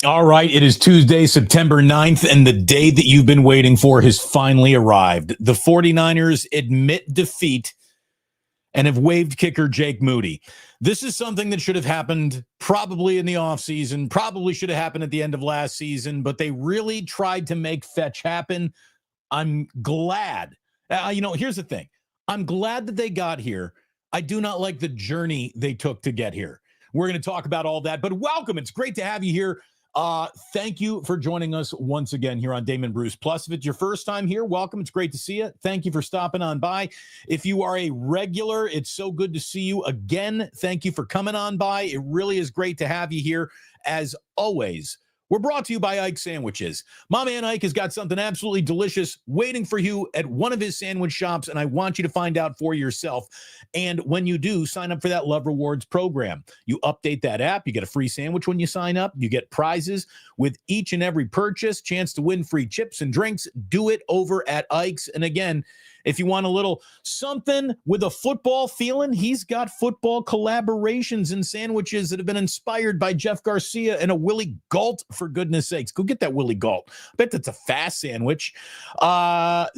All right, it is Tuesday, September 9th, and the day that you've been waiting for has finally arrived. The 49ers admit defeat and have waived kicker Jake Moody. This is something that should have happened probably in the offseason, probably should have happened at the end of last season, but they really tried to make fetch happen. I'm glad. Here's the thing. I'm glad that they got here. I do not like the journey they took to get here. We're going to talk about all that, but welcome. It's great to have you here. Thank you for joining us once again here on Damon Bruce Plus. If it's your first time here, welcome. It's great to see you. Thank you for stopping on by. If you are a regular, it's so good to see you again. Thank you for coming on by. It really is great to have you here as always. We're brought to you by Ike Sandwiches. My man Ike has got something absolutely delicious waiting for you at one of his sandwich shops, and I want you to find out for yourself. And when you do, sign up for that Love Rewards program. You update that app. You get a free sandwich when you sign up. You get prizes with each and every purchase, chance to win free chips and drinks. Do it over at Ike's. And again, if you want a little something with a football feeling, he's got football collaborations and sandwiches that have been inspired by Jeff Garcia and a Willie Galt, for goodness sakes. Go get that Willie Galt. I bet that's a fast sandwich. I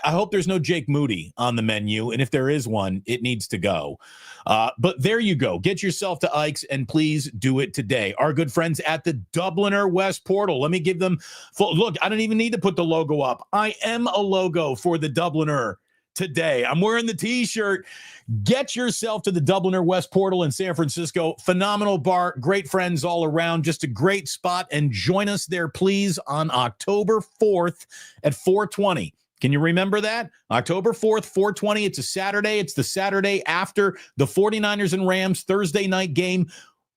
hope there's no Jake Moody on the menu, and if there is one, it needs to go. But there you go. Get yourself to Ike's, and please do it today. Our good friends at the Dubliner West Portal. Let me give them full look. I don't even need to put the logo up. I am a logo for the Dubliner today. I'm wearing the t-shirt. Get yourself to the Dubliner West Portal in San Francisco. Phenomenal bar, great friends all around, just a great spot. And join us there, please, on October 4th at 4:20. Can you remember that? October 4th, 4:20. It's a Saturday. It's the Saturday after the 49ers and Rams Thursday night game.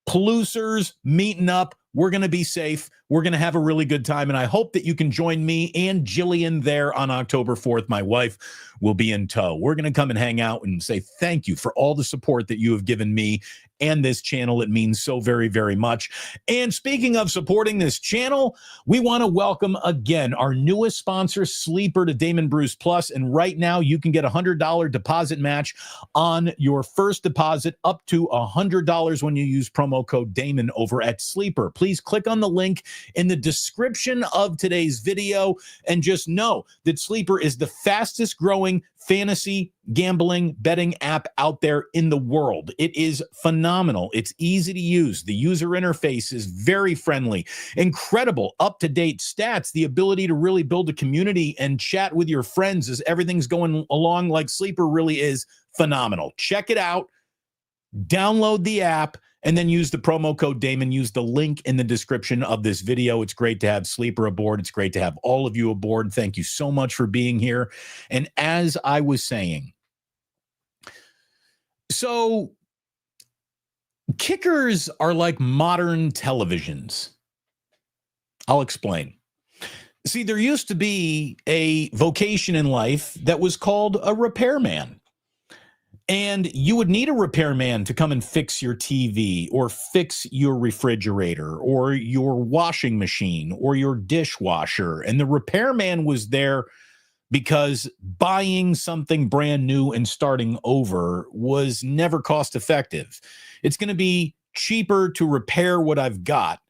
Palousers meeting up. We're going to be safe. We're going to have a really good time. And I hope that you can join me and Jillian there on October 4th. My wife will be in tow. We're going to come and hang out and say thank you for all the support that you have given me and this channel. It means so very, very much. And speaking of supporting this channel, we want to welcome again our newest sponsor, Sleeper, to Damon Bruce Plus. And right now you can get a $100 deposit match on your first deposit up to $100 when you use promo code Damon over at Sleeper. Please click on the link in the description of today's video and just know that Sleeper is the fastest growing fantasy gambling betting app out there in the world. It is phenomenal. It's easy to use. The user interface is very friendly, incredible, up-to-date stats, the ability to really build a community and chat with your friends as everything's going along like Sleeper really is phenomenal. Check it out. Download the app and then use the promo code Damon. Use the link in the description of this video. It's great to have Sleeper aboard. It's great to have all of you aboard. Thank you so much for being here. And as I was saying, so kickers are like modern televisions. I'll explain. See, there used to be a vocation in life that was called a repairman. And you would need a repairman to come and fix your TV or fix your refrigerator or your washing machine or your dishwasher. And the repairman was there because buying something brand new and starting over was never cost effective. It's going to be cheaper to repair what I've got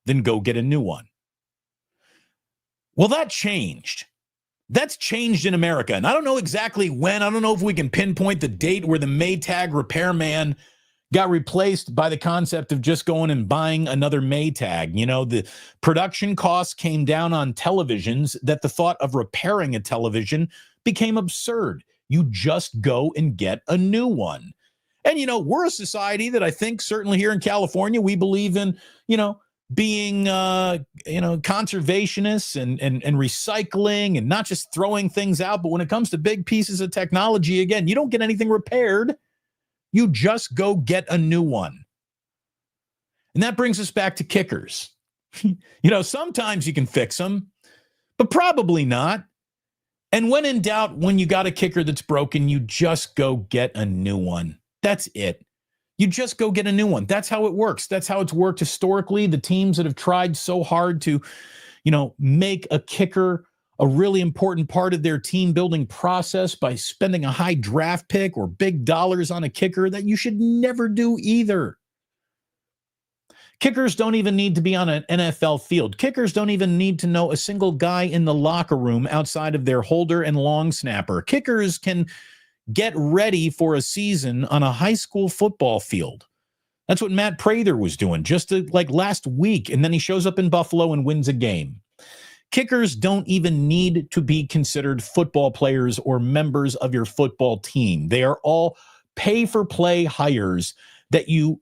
than go get a new one. Well, that changed. That's changed in America. And I don't know exactly when. I don't know if we can pinpoint the date where the Maytag repairman got replaced by the concept of just going and buying another Maytag. You know, the production costs came down on televisions that the thought of repairing a television became absurd. You just go and get a new one. And, you know, we're a society that I think certainly here in California, we believe in, being, conservationists and recycling and not just throwing things out. But when it comes to big pieces of technology, again, you don't get anything repaired. You just go get a new one. And that brings us back to kickers. Sometimes you can fix them, but probably not. And when in doubt, when you got a kicker that's broken, you just go get a new one. That's it. You just go get a new one. That's how it works. That's how it's worked historically. The teams that have tried so hard to, make a kicker a really important part of their team building process by spending a high draft pick or big dollars on a kicker, that you should never do either. Kickers don't even need to be on an NFL field. Kickers don't even need to know a single guy in the locker room outside of their holder and long snapper. Kickers can get ready for a season on a high school football field. That's what Matt Prather was doing just like last week, and then he shows up in Buffalo and wins a game. Kickers don't even need to be considered football players or members of your football team. They are all pay-for-play hires that you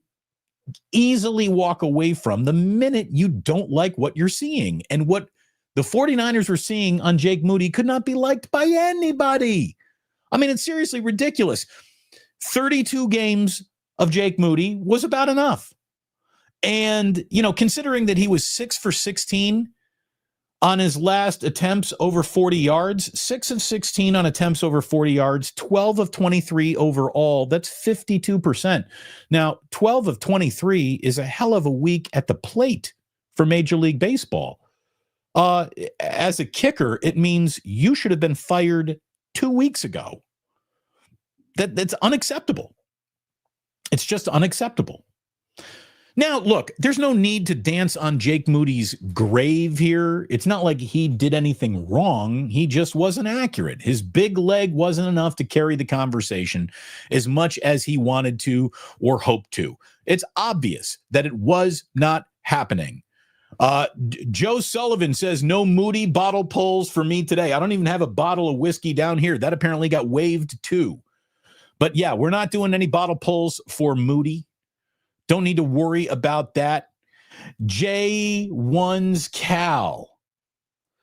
easily walk away from the minute you don't like what you're seeing. And what the 49ers were seeing on Jake Moody could not be liked by anybody. I mean, it's seriously ridiculous. 32 games of Jake Moody was about enough. And, considering that he was 6 for 16 on his last attempts over 40 yards, 6 of 16 on attempts over 40 yards, 12 of 23 overall. That's 52%. Now, 12 of 23 is a hell of a week at the plate for Major League Baseball. As a kicker, it means you should have been fired 2 weeks ago. That's unacceptable. It's just unacceptable. Now, look, there's no need to dance on Jake Moody's grave here. It's not like he did anything wrong. He just wasn't accurate. His big leg wasn't enough to carry the conversation as much as he wanted to or hoped to. It's obvious that it was not happening. Joe Sullivan says, no Moody bottle pulls for me today. I don't even have a bottle of whiskey down here. That apparently got waived too. But yeah, we're not doing any bottle pulls for Moody. Don't need to worry about that. J1's Cal.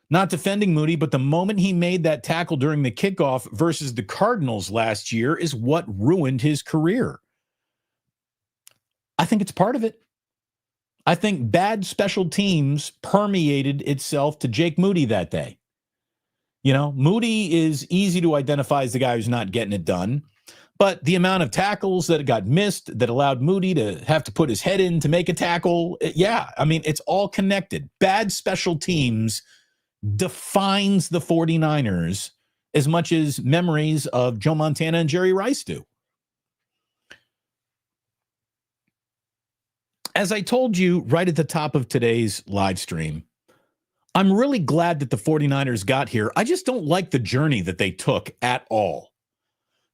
Not defending Moody, but the moment he made that tackle during the kickoff versus the Cardinals last year is what ruined his career. I think it's part of it. I think bad special teams permeated itself to Jake Moody that day. Moody is easy to identify as the guy who's not getting it done. But the amount of tackles that got missed that allowed Moody to have to put his head in to make a tackle, it's all connected. Bad special teams defines the 49ers as much as memories of Joe Montana and Jerry Rice do. As I told you right at the top of today's live stream, I'm really glad that the 49ers got here. I just don't like the journey that they took at all.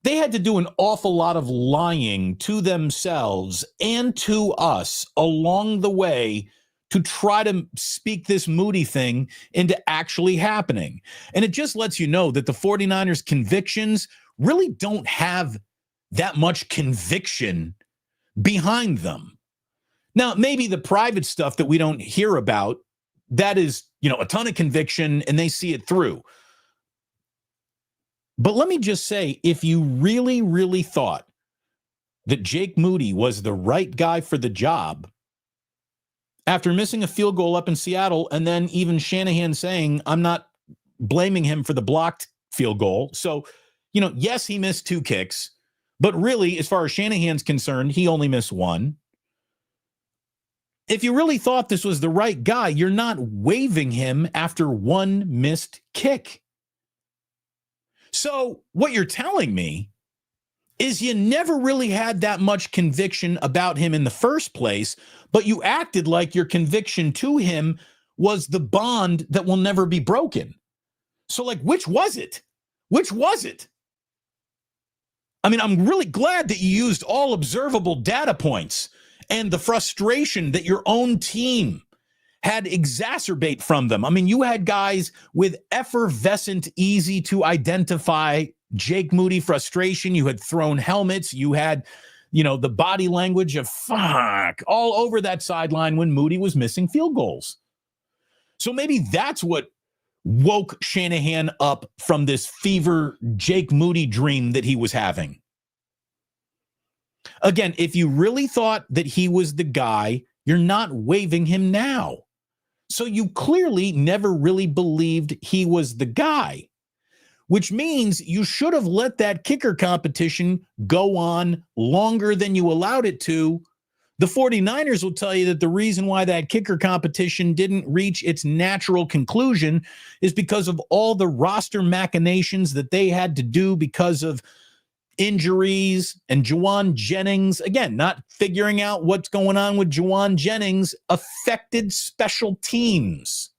They had to do an awful lot of lying to themselves and to us along the way to try to speak this Moody thing into actually happening. And it just lets you know that the 49ers convictions really don't have that much conviction behind them. Now, maybe the private stuff that we don't hear about, that is, a ton of conviction and they see it through. But let me just say, if you really, really thought that Jake Moody was the right guy for the job, after missing a field goal up in Seattle, and then even Shanahan saying, I'm not blaming him for the blocked field goal. So, yes, he missed 2 kicks, but really, as far as Shanahan's concerned, he only missed 1. If you really thought this was the right guy, you're not waiving him after 1 missed kick. So what you're telling me is you never really had that much conviction about him in the first place, but you acted like your conviction to him was the bond that will never be broken. So, which was it? Which was it? I'm really glad that you used all observable data points and the frustration that your own team had exacerbate from them. You had guys with effervescent, easy to identify Jake Moody frustration. You had thrown helmets. You had, the body language of fuck all over that sideline when Moody was missing field goals. So maybe that's what woke Shanahan up from this fever Jake Moody dream that he was having. Again, if you really thought that he was the guy, you're not waiving him now. So you clearly never really believed he was the guy, which means you should have let that kicker competition go on longer than you allowed it to. The 49ers will tell you that the reason why that kicker competition didn't reach its natural conclusion is because of all the roster machinations that they had to do because of injuries and Juwan Jennings, again, not figuring out what's going on with Juwan Jennings, affected special teams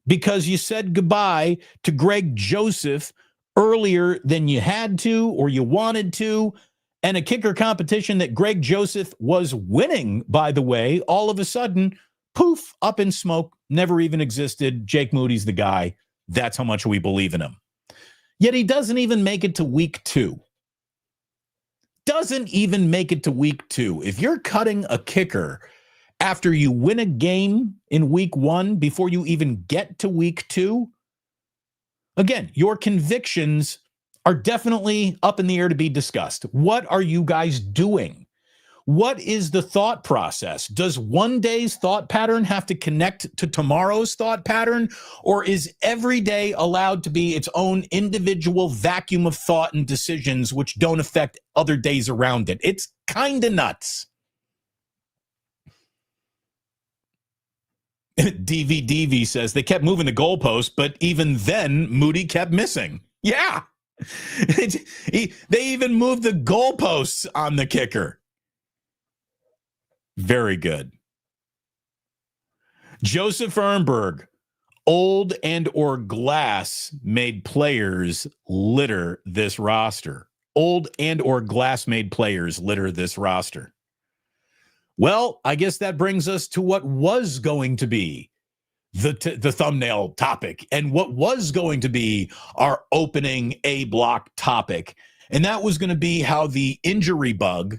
because you said goodbye to Greg Joseph earlier than you had to or you wanted to, and a kicker competition that Greg Joseph was winning, by the way, all of a sudden, poof, up in smoke, never even existed. Jake Moody's the guy. That's how much we believe in him. Yet he doesn't even make it to week 2. Doesn't even make it to week 2. If you're cutting a kicker after you win a game in week 1 before you even get to week 2, again, your convictions are definitely up in the air to be discussed. What are you guys doing? What is the thought process? Does one day's thought pattern have to connect to tomorrow's thought pattern? Or is every day allowed to be its own individual vacuum of thought and decisions which don't affect other days around it? It's kind of nuts. DVDV says they kept moving the goalpost, but even then, Moody kept missing. Yeah. They even moved the goalposts on the kicker. Very good. Joseph Ehrenberg, old and or glass made players litter this roster. Old and or glass made players litter this roster. Well, I guess that brings us to what was going to be the thumbnail topic and what was going to be our opening A block topic. And that was going to be how the injury bug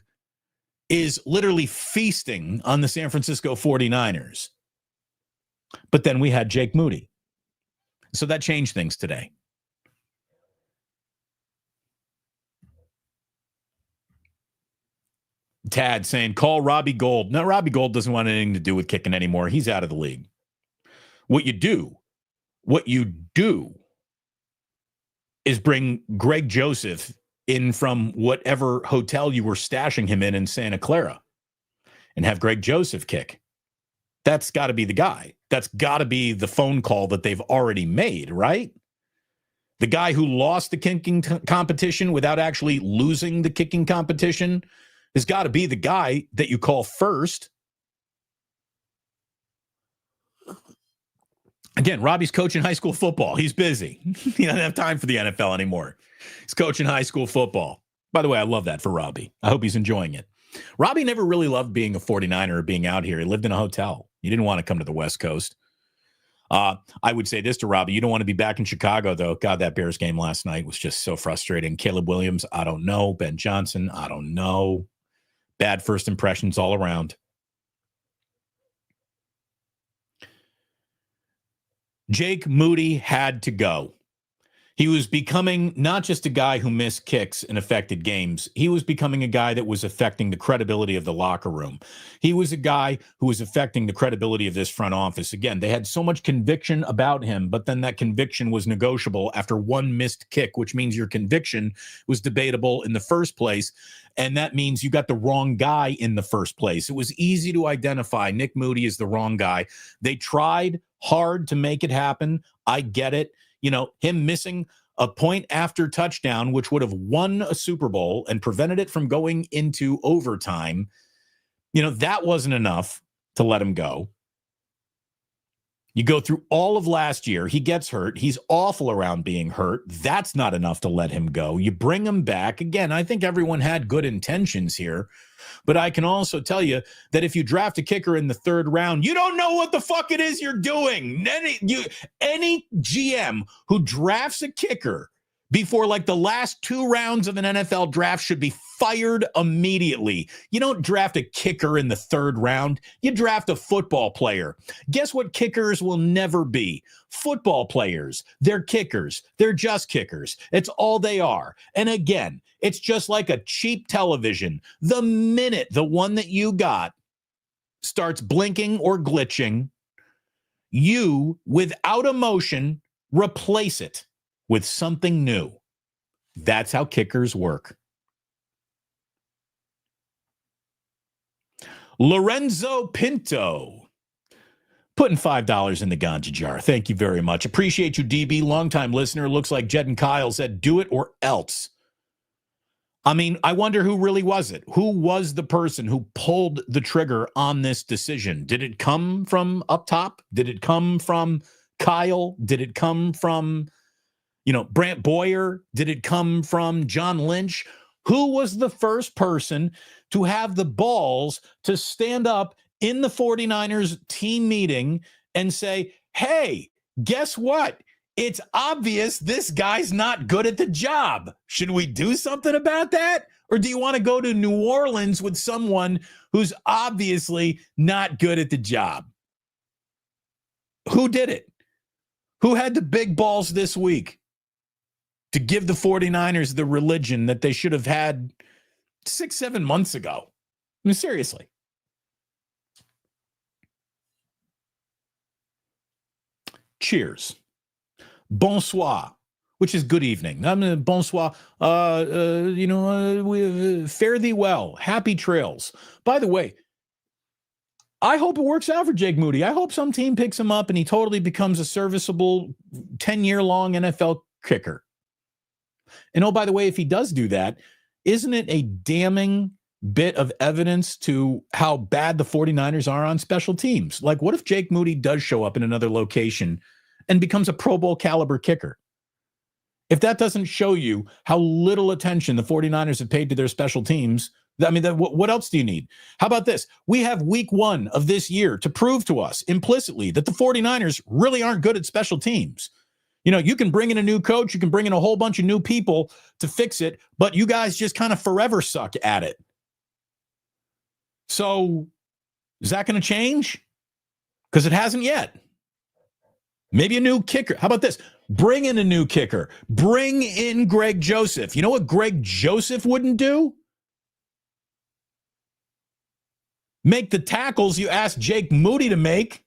is literally feasting on the San Francisco 49ers. But then we had Jake Moody. So that changed things today. Tad saying, call Robbie Gould. No, Robbie Gould doesn't want anything to do with kicking anymore. He's out of the league. What you do is bring Greg Joseph in from whatever hotel you were stashing him in Santa Clara and have Greg Joseph kick. That's got to be the guy. That's got to be the phone call that they've already made, right? The guy who lost the kicking competition without actually losing the kicking competition has got to be the guy that you call first. Again, Robbie's coaching high school football. He's busy. He doesn't have time for the NFL anymore. He's coaching high school football. By the way, I love that for Robbie. I hope he's enjoying it. Robbie never really loved being a 49er or being out here. He lived in a hotel. He didn't want to come to the West Coast. I would say this to Robbie. You don't want to be back in Chicago, though. God, that Bears game last night was just so frustrating. Caleb Williams, I don't know. Ben Johnson, I don't know. Bad first impressions all around. Jake Moody had to go. He was becoming not just a guy who missed kicks and affected games. He was becoming a guy that was affecting the credibility of the locker room. He was a guy who was affecting the credibility of this front office. Again, they had so much conviction about him, but then that conviction was negotiable after one missed kick, which means your conviction was debatable in the first place. And that means you got the wrong guy in the first place. It was easy to identify Nick Moody is the wrong guy. They tried hard to make it happen. I get it. You know, him missing a point after touchdown, which would have won a Super Bowl and prevented it from going into overtime. You know, that wasn't enough to let him go. You go through all of last year. He gets hurt. He's awful around being hurt. That's not enough to let him go. You bring him back. Again, I think everyone had good intentions here. But I can also tell you that if you draft a kicker in the third round, you don't know what the fuck it is you're doing. Any GM who drafts a kicker before like the last 2 rounds of an NFL draft should be fired immediately. You don't draft a kicker in the third round. You draft a football player. Guess what kickers will never be? Football players. They're kickers. They're just kickers. It's all they are. And again, it's just like a cheap television. The minute the one that you got starts blinking or glitching, you, without emotion, replace it with something new. That's how kickers work. Lorenzo Pinto putting $5 in the ganja jar. Thank you very much. Appreciate you, DB. Longtime listener. Looks like Jed and Kyle said, do it or else. I mean, I wonder who really was it? Who was the person who pulled the trigger on this decision? Did it come from up top? Did it come from Kyle? Did it come from, Brant Boyer? Did it come from John Lynch? Who was the first person to have the balls to stand up in the 49ers team meeting and say, hey, guess what? It's obvious this guy's not good at the job. Should we do something about that? Or do you want to go to New Orleans with someone who's obviously not good at the job? Who did it? Who had the big balls this week to give the 49ers the religion that they should have had 6-7 months ago? I mean, seriously. Cheers. Bonsoir, which is good evening. Bonsoir. Fare thee well. Happy trails. By the way, I hope it works out for Jake Moody. I hope some team picks him up and he totally becomes a serviceable 10-year-long NFL kicker. And oh, by the way, if he does do that, isn't it a damning bit of evidence to how bad the 49ers are on special teams? Like, what if Jake Moody does show up in another location and becomes a Pro Bowl caliber kicker? If that doesn't show you how little attention the 49ers have paid to their special teams, I mean, what else do you need? How about this? We have week 1 of this year to prove to us implicitly that the 49ers really aren't good at special teams. You can bring in a new coach, you can bring in a whole bunch of new people to fix it, but you guys just kind of forever suck at it. So is that going to change? Because it hasn't yet. Maybe a new kicker. How about this? Bring in a new kicker. Bring in Greg Joseph. You know what Greg Joseph wouldn't do? Make the tackles you asked Jake Moody to make.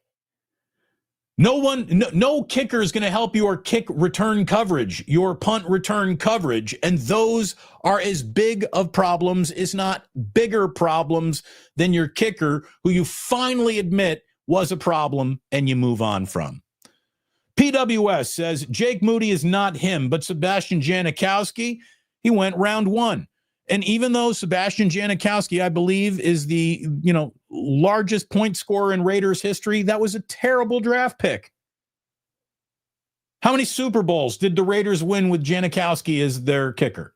No kicker is going to help your kick return coverage, your punt return coverage. And those are as big of problems, if not bigger problems, than your kicker, who you finally admit was a problem and you move on from. PWS says Jake Moody is not him, but Sebastian Janikowski, he went round 1. And even though Sebastian Janikowski, I believe, is the, largest point scorer in Raiders history, that was a terrible draft pick. How many Super Bowls did the Raiders win with Janikowski as their kicker?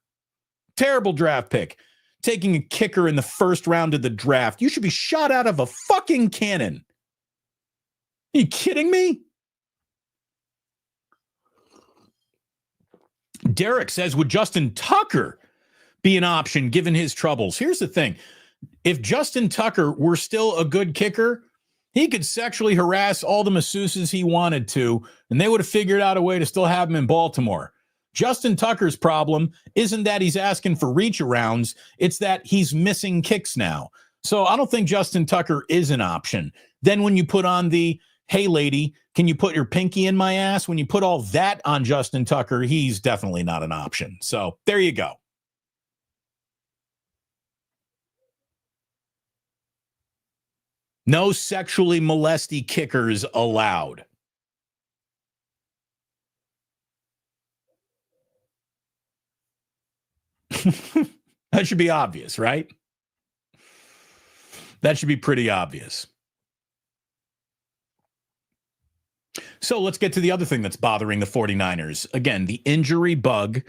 Terrible draft pick. Taking a kicker in the first round of the draft. You should be shot out of a fucking cannon. Are you kidding me? Derek says, would Justin Tucker be an option given his troubles? Here's the thing. If Justin Tucker were still a good kicker, he could sexually harass all the masseuses he wanted to, and they would have figured out a way to still have him in Baltimore. Justin Tucker's problem isn't that he's asking for reach-arounds. It's that he's missing kicks now. So I don't think Justin Tucker is an option. Then when you put on the, hey, lady, can you put your pinky in my ass? When you put all that on Justin Tucker, he's definitely not an option. So there you go. No sexually molesty kickers allowed. That should be obvious, right? That should be pretty obvious. So let's get to the other thing that's bothering the 49ers. Again, the injury bug.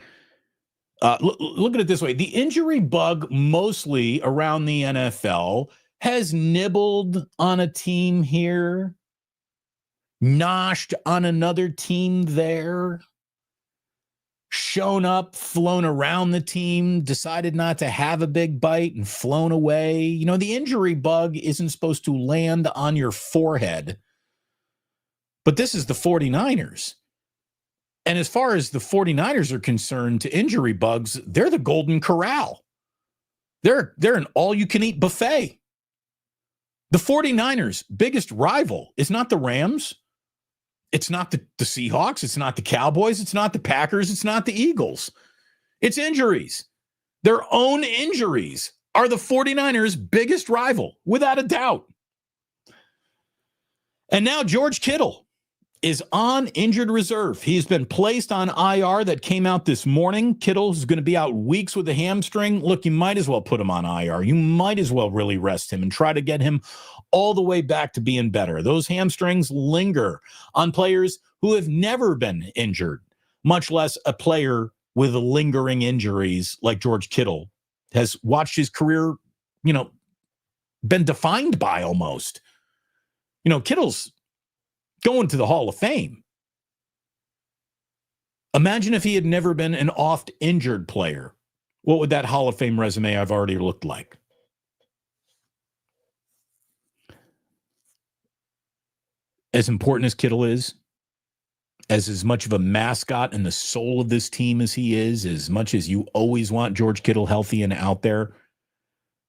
Look at it this way. The injury bug mostly around the NFL has nibbled on a team here, noshed on another team there, shown up, flown around the team, decided not to have a big bite and flown away. The injury bug isn't supposed to land on your forehead. But this is the 49ers. And as far as the 49ers are concerned, to injury bugs, they're the Golden Corral. They're an all-you-can-eat buffet. The 49ers' biggest rival is not the Rams. It's not the Seahawks. It's not the Cowboys. It's not the Packers. It's not the Eagles. It's injuries. Their own injuries are the 49ers' biggest rival, without a doubt. And now George Kittle. is on injured reserve. He's been placed on IR. That came out this morning. Kittle is going to be out weeks with a hamstring. Look, you might as well put him on IR. You might as well really rest him and try to get him all the way back to being better. Those hamstrings linger on players who have never been injured, much less a player with lingering injuries like George Kittle has watched his career, been defined by almost. Kittle's going to the Hall of Fame. Imagine if he had never been an oft-injured player. What would that Hall of Fame resume have already looked like? As important as Kittle is, as much of a mascot and the soul of this team as he is, as much as you always want George Kittle healthy and out there,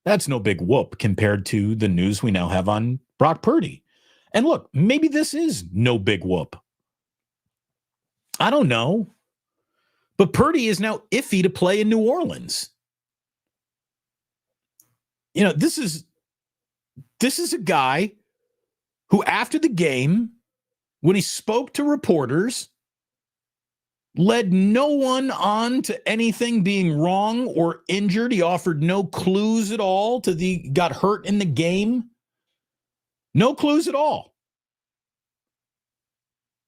that's no big whoop compared to the news we now have on Brock Purdy. And look, maybe this is no big whoop. I don't know. But Purdy is now iffy to play in New Orleans. This is a guy who, after the game, when he spoke to reporters, led no one on to anything being wrong or injured. He offered no clues at all got hurt in the game. No clues at all.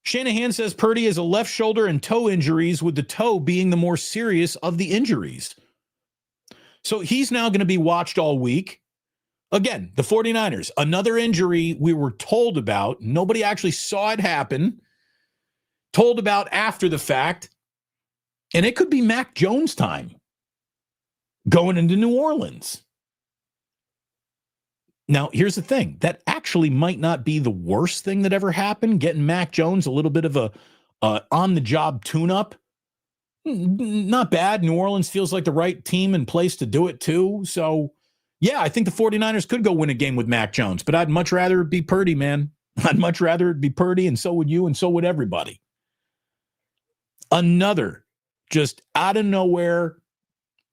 Shanahan says Purdy has a left shoulder and toe injuries, with the toe being the more serious of the injuries. So he's now going to be watched all week. Again, the 49ers, another injury we were told about. Nobody actually saw it happen. Told about after the fact. And it could be Mac Jones time going into New Orleans. Now, here's the thing. That actually might not be the worst thing that ever happened, getting Mac Jones a little bit of a on-the-job tune-up. Not bad. New Orleans feels like the right team and place to do it, too. So, yeah, I think the 49ers could go win a game with Mac Jones, but I'd much rather it be Purdy, man. I'd much rather it be Purdy, and so would you, and so would everybody. Another, just out of nowhere,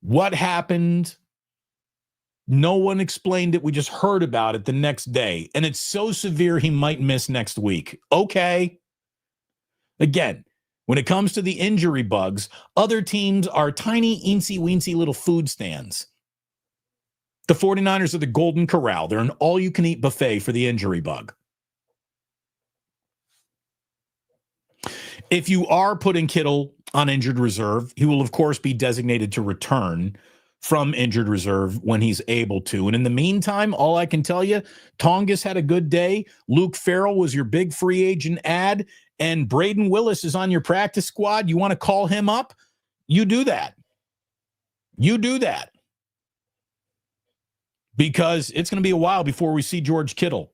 what happened? No one explained it. We just heard about it the next day. And it's so severe he might miss next week. Okay. Again, when it comes to the injury bugs, other teams are tiny, eensy-weensy little food stands. The 49ers are the Golden Corral. They're an all-you-can-eat buffet for the injury bug. If you are putting Kittle on injured reserve, he will, of course, be designated to return from injured reserve when he's able to. And in the meantime, all I can tell you, Tongas had a good day. Luke Farrell was your big free agent ad, and Braden Willis is on your practice squad. You want to call him up? You do that. You do that. Because it's going to be a while before we see George Kittle.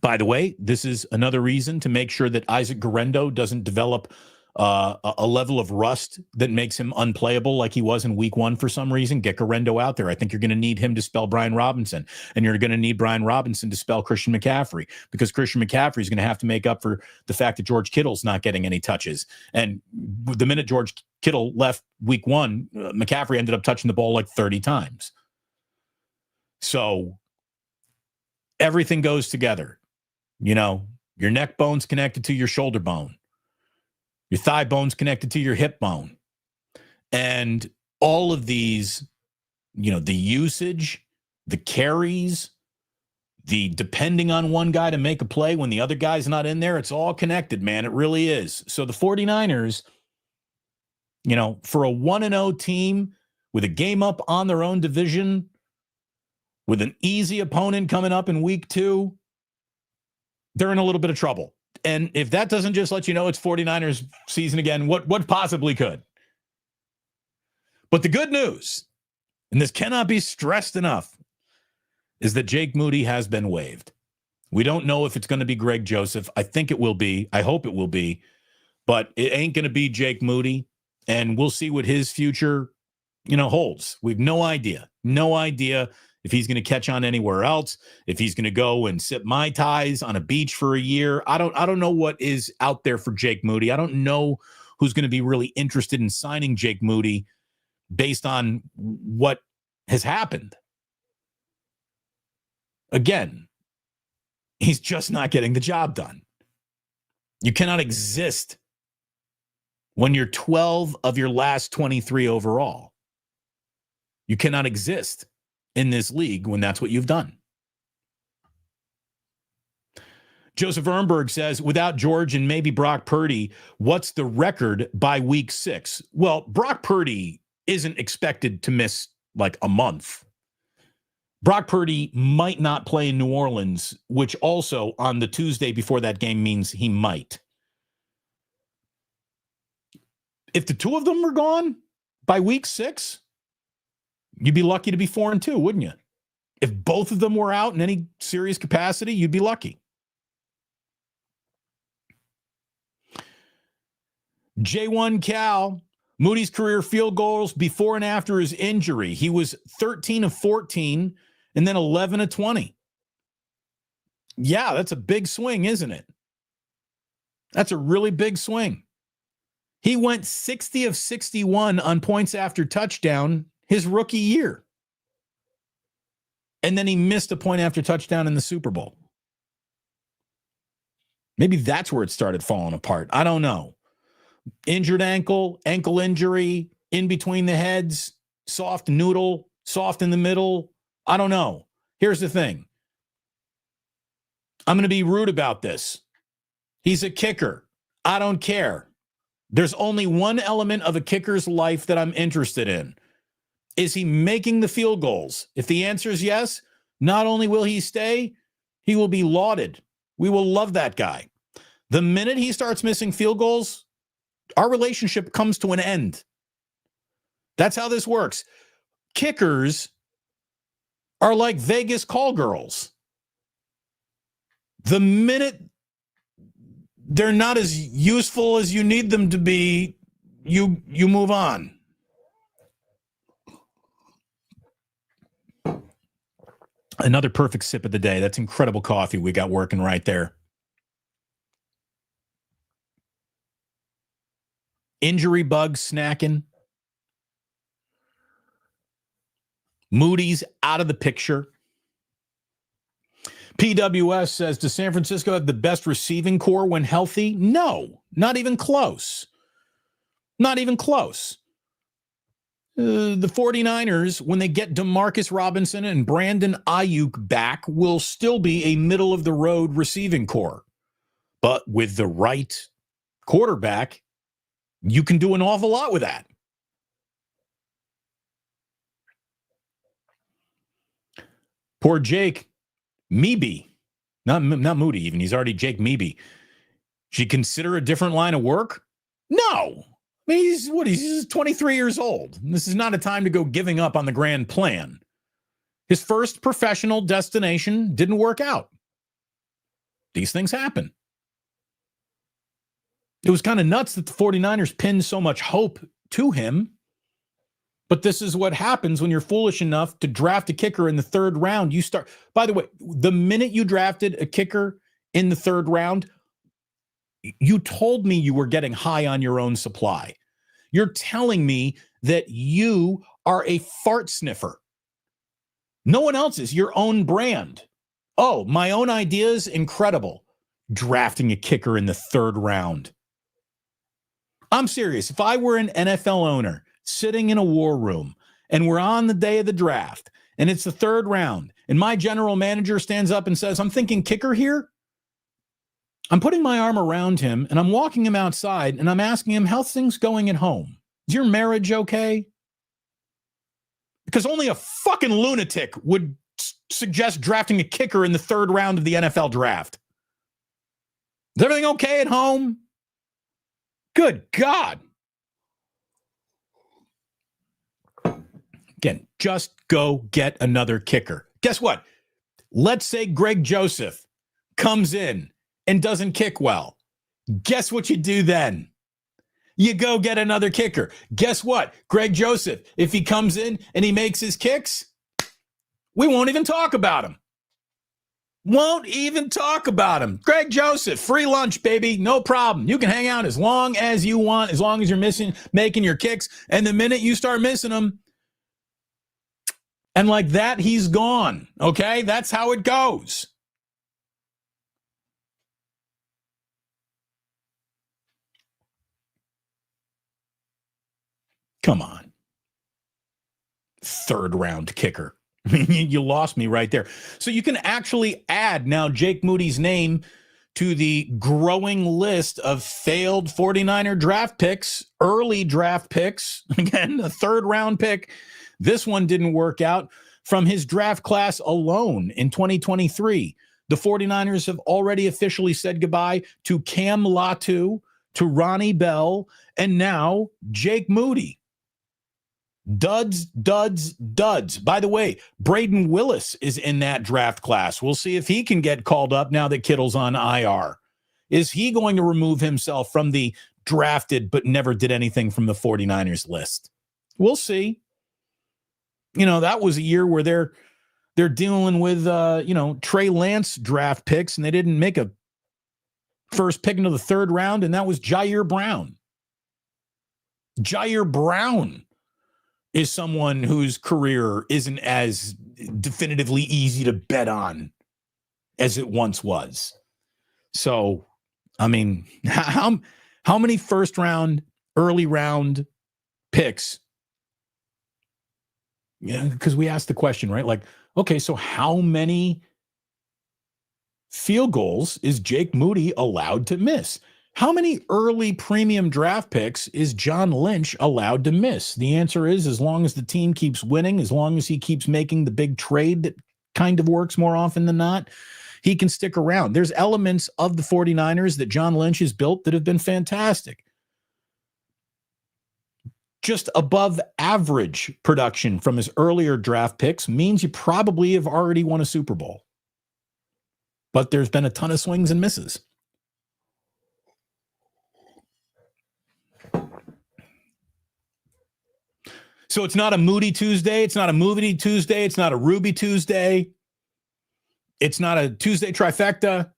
By the way, this is another reason to make sure that Isaac Guerendo doesn't develop a level of rust that makes him unplayable like he was in week one for some reason. Get Guerendo out there. I think you're going to need him to spell Brian Robinson, and you're going to need Brian Robinson to spell Christian McCaffrey, because Christian McCaffrey is going to have to make up for the fact that George Kittle's not getting any touches. And the minute George Kittle left week one, McCaffrey ended up touching the ball like 30 times. So everything goes together. Your neck bone's connected to your shoulder bone. Your thigh bone's connected to your hip bone. And all of these, the usage, the carries, the depending on one guy to make a play when the other guy's not in there, it's all connected, man. It really is. So the 49ers, for a 1-0 team with a game up on their own division, with an easy opponent coming up in week 2, they're in a little bit of trouble. And if that doesn't just let you know it's 49ers season again, what possibly could? But the good news, and this cannot be stressed enough, is that Jake Moody has been waived. We don't know if it's going to be Greg Joseph. I think it will be. I hope it will be. But it ain't going to be Jake Moody. And we'll see what his future, holds. We've no idea. No idea if he's going to catch on anywhere else, if he's going to go and sip Mai Tais on a beach for a year. I don't know what is out there for Jake Moody. I don't know who's going to be really interested in signing Jake Moody based on what has happened. Again, He's just not getting the job done. You cannot exist when you're 12 of your last 23 overall. You cannot exist in this league when that's what you've done. Joseph Ehrenberg says, without George and maybe Brock Purdy, what's the record by week 6? Well, Brock Purdy isn't expected to miss like a month. Brock Purdy might not play in New Orleans, which also on the Tuesday before that game means he might. If the two of them were gone by week 6, you'd be lucky to be 4-2, wouldn't you? If both of them were out in any serious capacity, you'd be lucky. J1 Cal, Moody's career field goals before and after his injury. He was 13 of 14 and then 11 of 20. Yeah, that's a big swing, isn't it? That's a really big swing. He went 60 of 61 on points after touchdown his rookie year. And then he missed a point after touchdown in the Super Bowl. Maybe that's where it started falling apart. I don't know. Injured ankle injury, in between the heads, soft noodle, soft in the middle. I don't know. Here's the thing. I'm going to be rude about this. He's a kicker. I don't care. There's only one element of a kicker's life that I'm interested in. Is he making the field goals? If the answer is yes, not only will he stay, he will be lauded. We will love that guy. The minute he starts missing field goals, our relationship comes to an end. That's how this works. Kickers are like Vegas call girls. The minute they're not as useful as you need them to be, you move on. Another perfect sip of the day. That's incredible coffee we got working right there. Injury bug snacking. Moody's out of the picture. PWS says, does San Francisco have the best receiving core when healthy? No, not even close. Not even close. The 49ers, when they get Demarcus Robinson and Brandon Ayuk back, will still be a middle-of-the-road receiving core. But with the right quarterback, you can do an awful lot with that. Poor Jake Moody, not Moody even. He's already Jake Moody. Should you consider a different line of work? No. I mean, he's 23 years old. This is not a time to go giving up on the grand plan. His first professional destination didn't work out. These things happen. It was kind of nuts that the 49ers pinned so much hope to him. But this is what happens when you're foolish enough to draft a kicker in the 3rd round. You start, by the way, the minute you drafted a kicker in the 3rd round, you told me you were getting high on your own supply. You're telling me that you are a fart sniffer. No one else is. Your own brand. Oh, my own ideas, incredible. Drafting a kicker in the 3rd round. I'm serious. If I were an NFL owner sitting in a war room and we're on the day of the draft and it's the 3rd round and my general manager stands up and says, I'm thinking kicker here. I'm putting my arm around him and I'm walking him outside and I'm asking him, how's things going at home? Is your marriage okay? Because only a fucking lunatic would suggest drafting a kicker in the 3rd round of the NFL draft. Is everything okay at home? Good God. Again, just go get another kicker. Guess what? Let's say Greg Joseph comes in and doesn't kick well. Guess what you do then? You go get another kicker. Guess what? Greg Joseph, if he comes in and he makes his kicks, we won't even talk about him. Won't even talk about him. Greg Joseph, free lunch, baby. No problem. You can hang out as long as you want, as long as you're making your kicks. And the minute you start missing them, and like that, he's gone. Okay? That's how it goes. Come on. Third round kicker. You lost me right there. So you can actually add now Jake Moody's name to the growing list of failed 49er draft picks, early draft picks. Again, a third round pick. This one didn't work out. From his draft class alone in 2023, the 49ers have already officially said goodbye to Cam Latu, to Ronnie Bell, and now Jake Moody. Duds, duds, duds. By the way, Braden Willis is in that draft class. We'll see if he can get called up now that Kittle's on IR. Is he going to remove himself from the drafted but never did anything from the 49ers list? We'll see. You know, that was a year where they're dealing with, Trey Lance draft picks, and they didn't make a first pick into the third round, and that was Jair Brown. Jair Brown is someone whose career isn't as definitively easy to bet on as it once was. So, I mean, how many first round, early round picks? Yeah, because we asked the question, right? Like, okay, so how many field goals is Jake Moody allowed to miss? How many early premium draft picks is John Lynch allowed to miss? The answer is as long as the team keeps winning, as long as he keeps making the big trade that kind of works more often than not, he can stick around. There's elements of the 49ers that John Lynch has built that have been fantastic. Just above average production from his earlier draft picks means you probably have already won a Super Bowl. But there's been a ton of swings and misses. So it's not a Moody Tuesday. It's not a Moody Tuesday. It's not a Ruby Tuesday. It's not a Tuesday trifecta.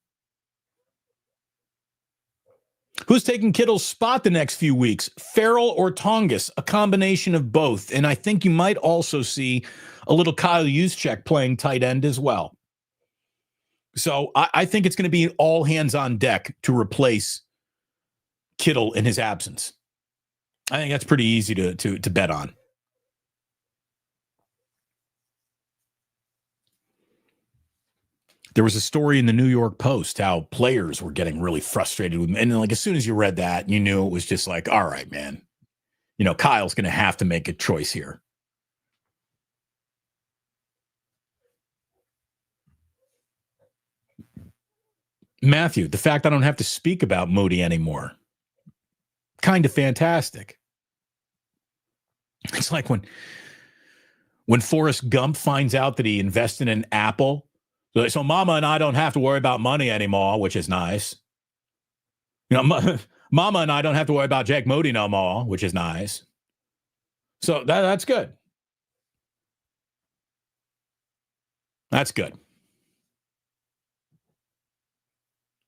Who's taking Kittle's spot the next few weeks? Farrell or Tongas? A combination of both. And I think you might also see a little Kyle Juszczyk playing tight end as well. So I think it's going to be all hands on deck to replace Kittle in his absence. I think that's pretty easy to bet on. There was a story in the New York Post how players were getting really frustrated with him. And like as soon as you read that, you knew it was just like, all right, man, Kyle's going to have to make a choice here. Matthew, the fact I don't have to speak about Moody anymore, kind of fantastic. It's like when Forrest Gump finds out that he invested in Apple. So Mama and I don't have to worry about money anymore, which is nice. Mama and I don't have to worry about Jake Moody no more, which is nice. So that's good. That's good.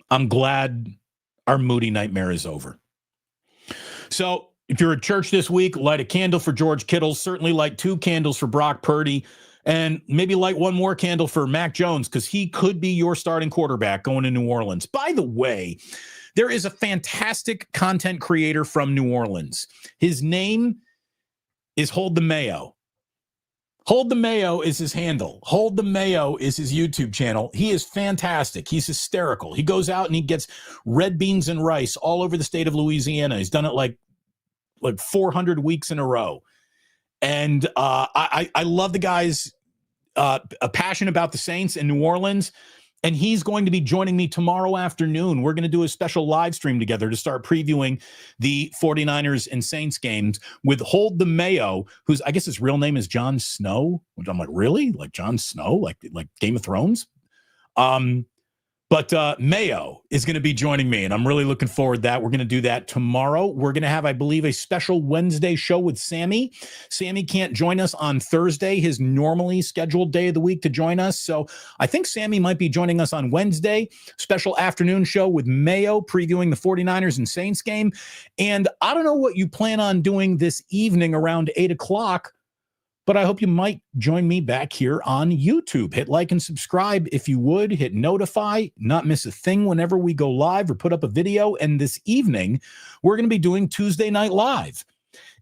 I'm glad our Moody nightmare is over. So if you're at church this week, light a candle for George Kittle. Certainly light 2 candles for Brock Purdy. And maybe light 1 more candle for Mac Jones because he could be your starting quarterback going to New Orleans. By the way, there is a fantastic content creator from New Orleans. His name is Hold the Mayo. Hold the Mayo is his handle. Hold the Mayo is his YouTube channel. He is fantastic. He's hysterical. He goes out and he gets red beans and rice all over the state of Louisiana. He's done it like 400 weeks in a row. And I love the guy's passion about the Saints in New Orleans. And he's going to be joining me tomorrow afternoon. We're going to do a special live stream together to start previewing the 49ers and Saints games with Hold the Mayo, who's, I guess his real name is Jon Snow, which I'm like, really? Like Jon Snow? Like Game of Thrones? But Mayo is going to be joining me, and I'm really looking forward to that. We're going to do that tomorrow. We're going to have, I believe, a special Wednesday show with Sammy. Sammy can't join us on Thursday, his normally scheduled day of the week to join us. So I think Sammy might be joining us on Wednesday. Special afternoon show with Mayo previewing the 49ers and Saints game. And I don't know what you plan on doing this evening around 8 o'clock, but I hope you might join me back here on YouTube. Hit like and subscribe if you would. Hit notify, not miss a thing whenever we go live or put up a video. And this evening, we're going to be doing Tuesday Night Live.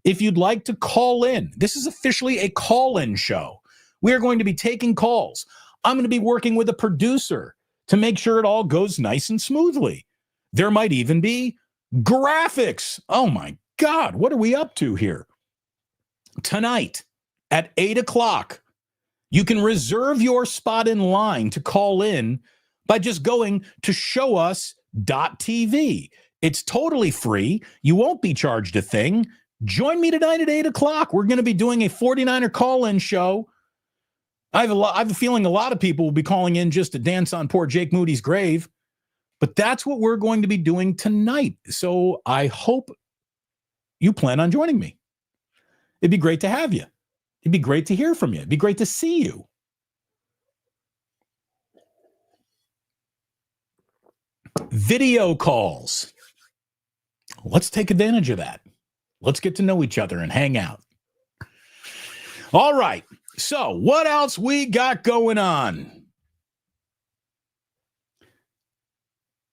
If you'd like to call in, this is officially a call-in show. We are going to be taking calls. I'm going to be working with a producer to make sure it all goes nice and smoothly. There might even be graphics. Oh my God, what are we up to here? Tonight at 8 o'clock, you can reserve your spot in line to call in by just going to showus.tv. It's totally free. You won't be charged a thing. Join me tonight at 8 o'clock. We're going to be doing a 49er call-in show. I have a feeling a lot of people will be calling in just to dance on poor Jake Moody's grave. But that's what we're going to be doing tonight. So I hope you plan on joining me. It'd be great to have you. It'd be great to hear from you. It'd be great to see you. Video calls. Let's take advantage of that. Let's get to know each other and hang out. All right. So what else we got going on?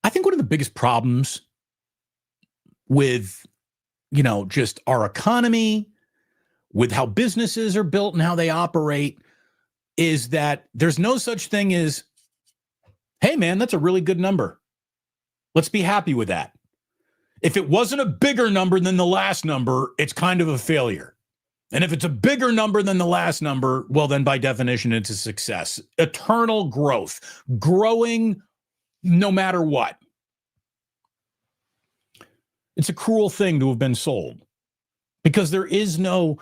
I think one of the biggest problems with, just our economy, with how businesses are built and how they operate, is that there's no such thing as, hey, man, that's a really good number. Let's be happy with that. If it wasn't a bigger number than the last number, it's kind of a failure. And if it's a bigger number than the last number, well, then by definition, it's a success. Eternal growth, growing no matter what. It's a cruel thing to have been sold because there is no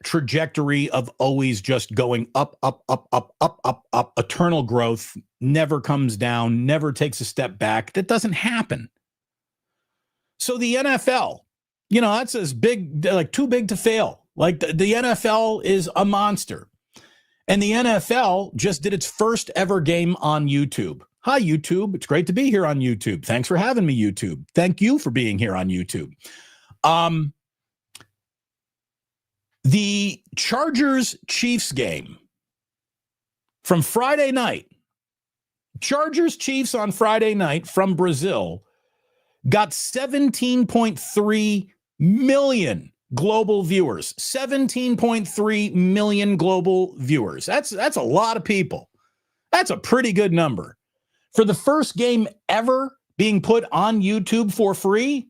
trajectory of always just going up, up, up, up, up, up, up. Eternal growth never comes down, never takes a step back. That doesn't happen. So the NFL, that's as big, too big to fail. The NFL is a monster. And the NFL just did its first ever game on YouTube. Hi, YouTube. It's great to be here on YouTube. Thanks for having me, YouTube. Thank you for being here on YouTube. The Chargers-Chiefs game from Friday night, Chargers-Chiefs on Friday night from Brazil, got 17.3 million global viewers. 17.3 million global viewers. That's a lot of people. That's a pretty good number. For the first game ever being put on YouTube for free,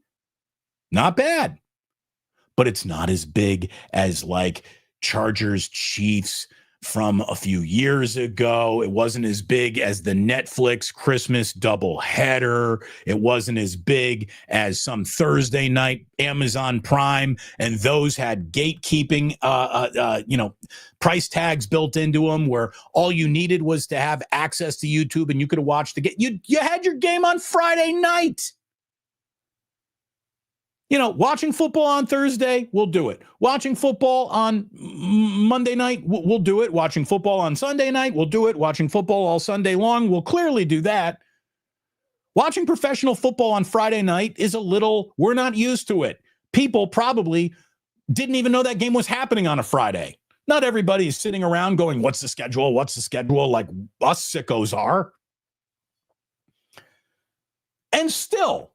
not bad. But it's not as big as Chargers Chiefs from a few years ago. It wasn't as big as the Netflix Christmas doubleheader. It wasn't as big as some Thursday night Amazon Prime, and those had gatekeeping, price tags built into them, where all you needed was to have access to YouTube, and you could have watched the game. You had your game on Friday night. Watching football on Thursday, we'll do it. Watching football on Monday night, we'll do it. Watching football on Sunday night, we'll do it. Watching football all Sunday long, we'll clearly do that. Watching professional football on Friday night is we're not used to it. People probably didn't even know that game was happening on a Friday. Not everybody is sitting around going, what's the schedule? What's the schedule? Like us sickos are. And still,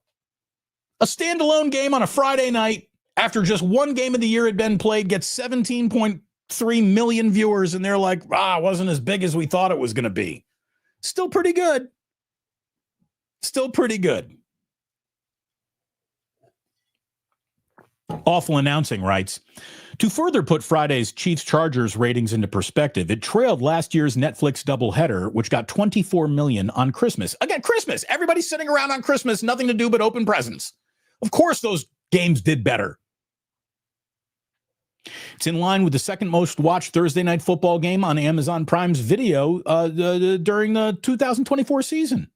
a standalone game on a Friday night after just one game of the year had been played gets 17.3 million viewers, and they're like, it wasn't as big as we thought it was going to be. Still pretty good. Still pretty good. Awful Announcing writes, to further put Friday's Chiefs-Chargers ratings into perspective, it trailed last year's Netflix doubleheader, which got 24 million on Christmas. Again, Christmas. Everybody's sitting around on Christmas, nothing to do but open presents. Of course those games did better. It's in line with the second most watched Thursday night football game on Amazon Prime's video during the 2024 season.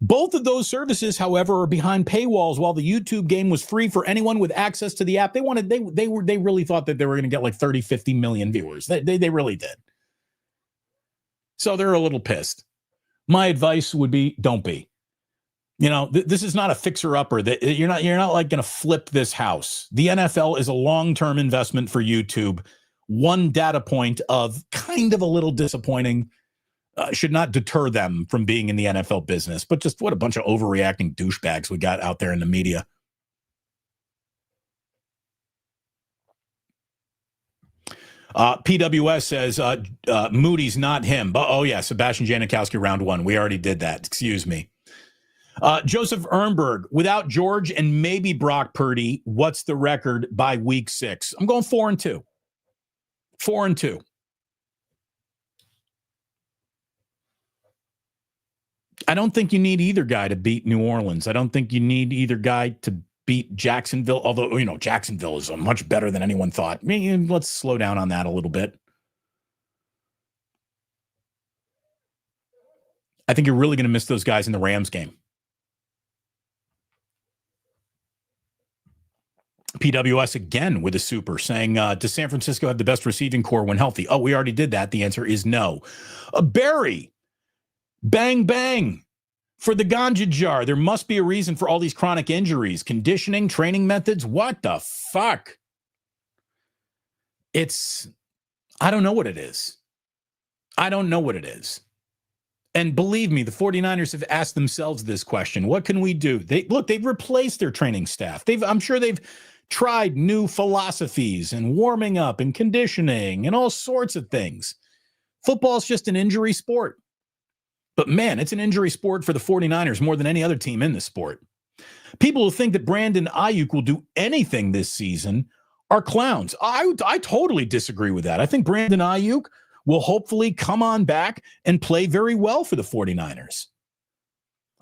Both of those services, however, are behind paywalls. While the YouTube game was free for anyone with access to the app, they really thought that they were going to get 30, 50 million viewers. They really did. So they're a little pissed. My advice would be, don't be. This is not a fixer-upper. You're not going to flip this house. The NFL is a long-term investment for YouTube. One data point of kind of a little disappointing should not deter them from being in the NFL business. But just what a bunch of overreacting douchebags we got out there in the media. PWS says Moody's not him. But, oh, yeah, Sebastian Janikowski, round one. We already did that. Excuse me. Joseph Ernberg, without George and maybe Brock Purdy, what's the record by week 6? I'm going 4-2. 4-2. I don't think you need either guy to beat New Orleans. I don't think you need either guy to beat Jacksonville, although, Jacksonville is much better than anyone thought. Let's slow down on that a little bit. I think you're really going to miss those guys in the Rams game. PWS again with a super saying, does San Francisco have the best receiving core when healthy? Oh, we already did that. The answer is no. Barry, bang, bang. For the ganja jar, there must be a reason for all these chronic injuries, conditioning, training methods. What the fuck? I don't know what it is. I don't know what it is. And believe me, the 49ers have asked themselves this question. What can we do? They've replaced their training staff. I'm sure they've tried new philosophies and warming up and conditioning and all sorts of things. Football's just an injury sport. But man, it's an injury sport for the 49ers more than any other team in the sport. People who think that Brandon Ayuk will do anything this season are clowns. I totally disagree with that. I think Brandon Ayuk will hopefully come on back and play very well for the 49ers.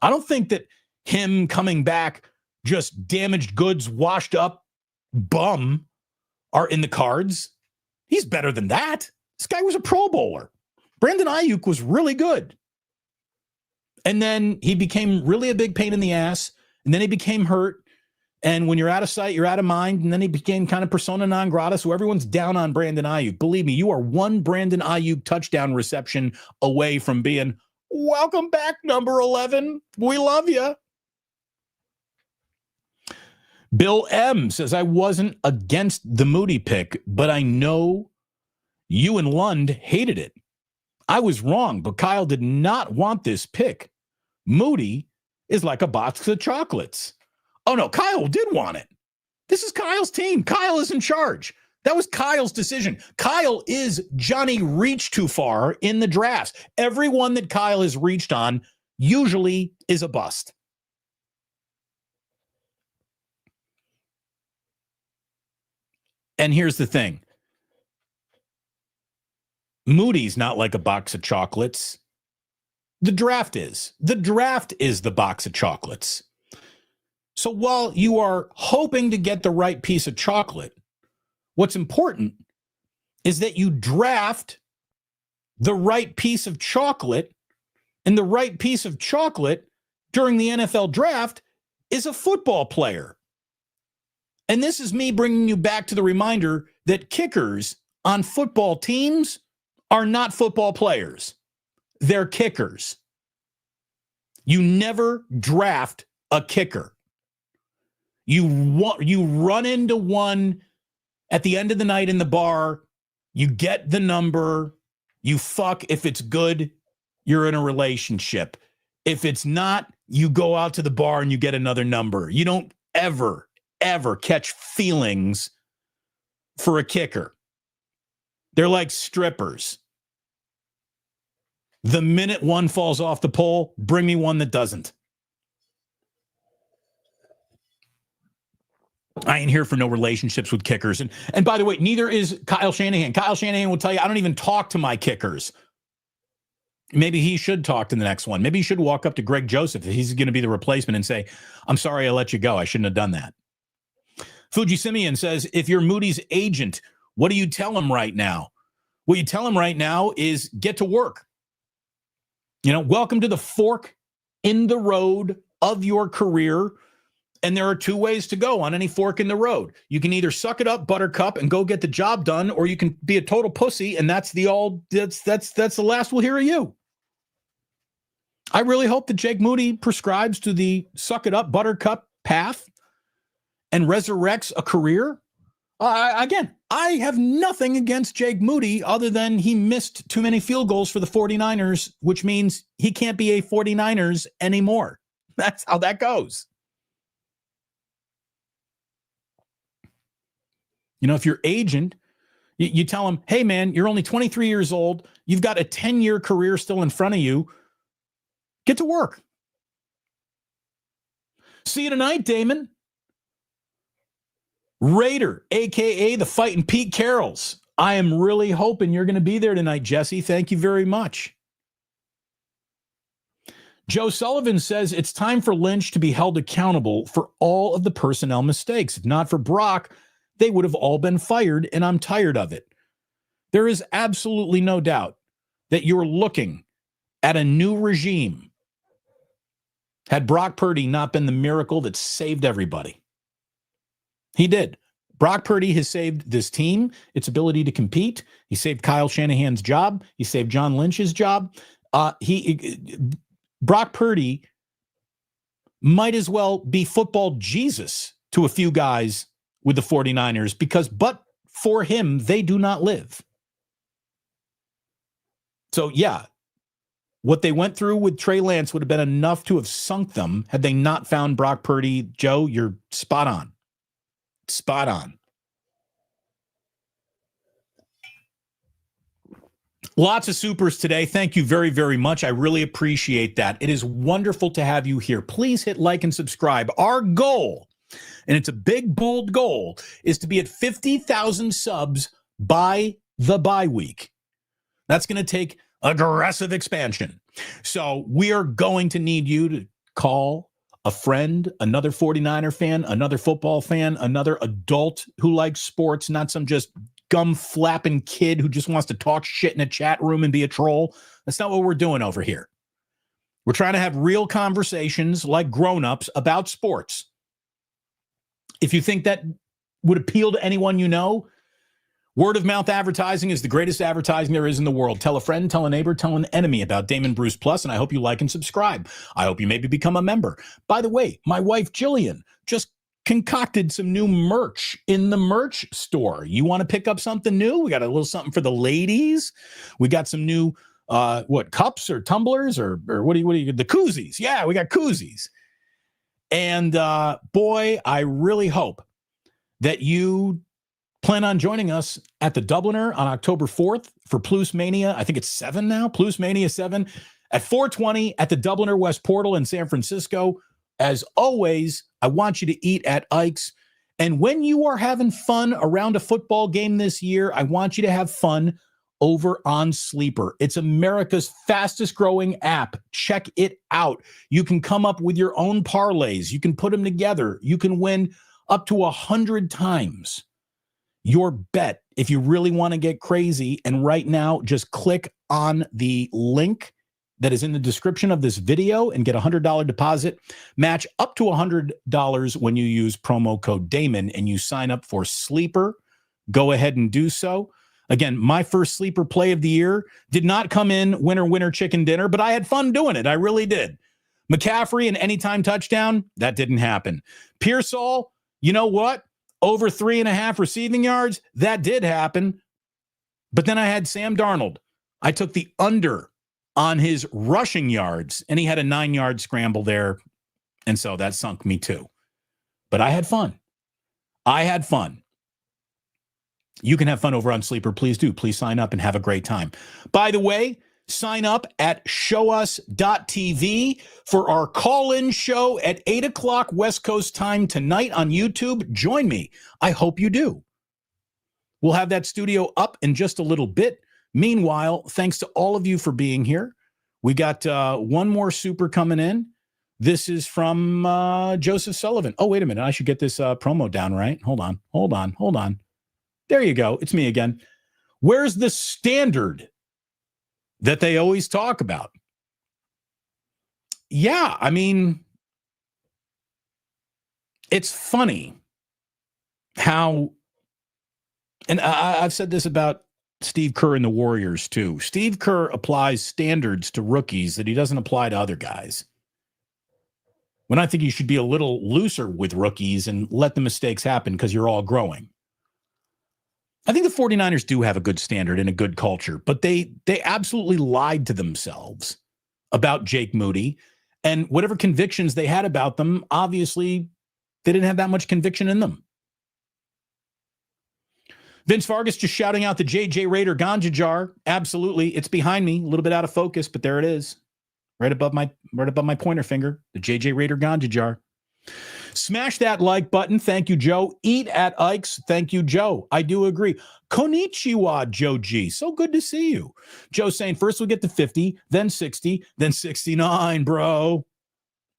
I don't think that him coming back just damaged goods, washed up bum are in the cards. He's better than that. This guy was a Pro Bowler. Brandon Ayuk was really good. And then he became really a big pain in the ass. And then he became hurt. And when you're out of sight, you're out of mind. And then he became kind of persona non grata. So everyone's down on Brandon Ayuk. Believe me, you are one Brandon Ayuk touchdown reception away from being, welcome back, number 11. We love you. Bill M says, I wasn't against the Moody pick, but I know you and Lund hated it. I was wrong, but Kyle did not want this pick. Moody is like a box of chocolates. Oh, no, Kyle did want it. This is Kyle's team. Kyle is in charge. That was Kyle's decision. Kyle is Johnny reached too far in the drafts. Everyone that Kyle has reached on usually is a bust. And here's the thing. Moody's not like a box of chocolates. The draft is. The draft is the box of chocolates. So while you are hoping to get the right piece of chocolate, what's important is that you draft the right piece of chocolate, and the right piece of chocolate during the NFL draft is a football player. And this is me bringing you back to the reminder that kickers on football teams are not football players. They're kickers. You never draft a kicker. You run into one at the end of the night in the bar. You get the number. You fuck. If it's good, you're in a relationship. If it's not, you go out to the bar and you get another number. You don't ever catch feelings for a kicker. They're like strippers. The minute one falls off the pole, bring me one that doesn't. I ain't here for no relationships with kickers. And by the way, neither is Kyle Shanahan. Kyle Shanahan will tell you, I don't even talk to my kickers. Maybe he should talk to the next one. Maybe he should walk up to Greg Joseph if he's going to be the replacement and say, I'm sorry I let you go. I shouldn't have done that. Fuji Simeon says, if you're Moody's agent, what do you tell him right now? What you tell him right now is get to work. Welcome to the fork in the road of your career. And there are two ways to go on any fork in the road. You can either suck it up, buttercup, and go get the job done, or you can be a total pussy, and that's the last we'll hear of you. I really hope that Jake Moody prescribes to the suck it up, buttercup path and resurrects a career. Again, I have nothing against Jake Moody other than he missed too many field goals for the 49ers, which means he can't be a 49ers anymore. That's how that goes. If your agent You tell him, hey, man, you're only 23 years old. You've got a 10-year career still in front of you. Get to work. See you tonight, Damon. Raider, a.k.a. the Fighting Pete Carrolls. I am really hoping you're going to be there tonight, Jesse. Thank you very much. Joe Sullivan says it's time for Lynch to be held accountable for all of the personnel mistakes. If not for Brock, they would have all been fired, and I'm tired of it. There is absolutely no doubt that you're looking at a new regime had Brock Purdy not been the miracle that saved everybody. He did. Brock Purdy has saved this team, its ability to compete. He saved Kyle Shanahan's job. He saved John Lynch's job. Brock Purdy might as well be football Jesus to a few guys with the 49ers because, but for him, they do not live. So, yeah, what they went through with Trey Lance would have been enough to have sunk them had they not found Brock Purdy. Joe, you're spot on. Spot on. Lots of supers today. Thank you very, very much. I really appreciate that. It is wonderful to have you here. Please hit like and subscribe. Our goal, and it's a big, bold goal, is to be at 50,000 subs by the bye week. That's going to take aggressive expansion. So we are going to need you to call a friend, another 49er fan, another football fan, another adult who likes sports, not some just gum-flapping kid who just wants to talk shit in a chat room and be a troll. That's not what we're doing over here. We're trying to have real conversations like grown-ups about sports. If you think that would appeal to anyone you know, word-of-mouth advertising is the greatest advertising there is in the world. Tell a friend, tell a neighbor, tell an enemy about Damon Bruce Plus, and I hope you like and subscribe. I hope you maybe become a member. By the way, my wife, Jillian, just concocted some new merch in the merch store. You want to pick up something new? We got a little something for the ladies. We got some new, cups or tumblers or what do you, the koozies. Yeah, we got koozies. And boy, I really hope that you plan on joining us at the Dubliner on October 4th for Plus Mania. I think it's 7 now. Plus Mania 7 at 4:20 at the Dubliner West Portal in San Francisco. As always, I want you to eat at Ike's. And when you are having fun around a football game this year, I want you to have fun over on Sleeper. It's America's fastest growing app. Check it out. You can come up with your own parlays. You can put them together. You can win up to 100 times your bet if you really want to get crazy. And right now, just click on the link that is in the description of this video and get a $100 deposit. Match up to $100 when you use promo code Damon and you sign up for Sleeper. Go ahead and do so. Again, my first Sleeper play of the year did not come in winner chicken dinner, but I had fun doing it. I really did. McCaffrey and anytime touchdown, that didn't happen. Pearsall, you know what? Over 3.5 receiving yards, that did happen. But then I had Sam Darnold. I took the under on his rushing yards, and he had a 9-yard scramble there, and so that sunk me too. But I had fun. You can have fun over on Sleeper. Please do. Please sign up and have a great time. By the way, sign up at showus.tv for our call-in show at 8 o'clock West Coast time tonight on YouTube. Join me. I hope you do. We'll have that studio up in just a little bit. Meanwhile, thanks to all of you for being here. We got one more super coming in. This is from Joseph Sullivan. Oh, wait a minute. I should get this promo down, right? Hold on. There you go. It's me again. Where's the standard that they always talk about? Yeah, I mean, it's funny how, and I've said this about Steve Kerr and the Warriors too. Steve Kerr applies standards to rookies that he doesn't apply to other guys. When I think you should be a little looser with rookies and let the mistakes happen because you're all growing. I think the 49ers do have a good standard and a good culture, but they absolutely lied to themselves about Jake Moody, and whatever convictions they had about them, obviously they didn't have that much conviction in them. Vince Vargas just shouting out the JJ Raider ganja jar. Absolutely. It's behind me. A little bit out of focus, but there it is. Right above my pointer finger. The JJ Raider ganja jar. Smash that like button. Thank you, Joe. Eat at Ike's. Thank you, Joe. I do agree. Konnichiwa, Joe G. So good to see you. Joe saying first we'll get to 50, then 60, then 69, bro.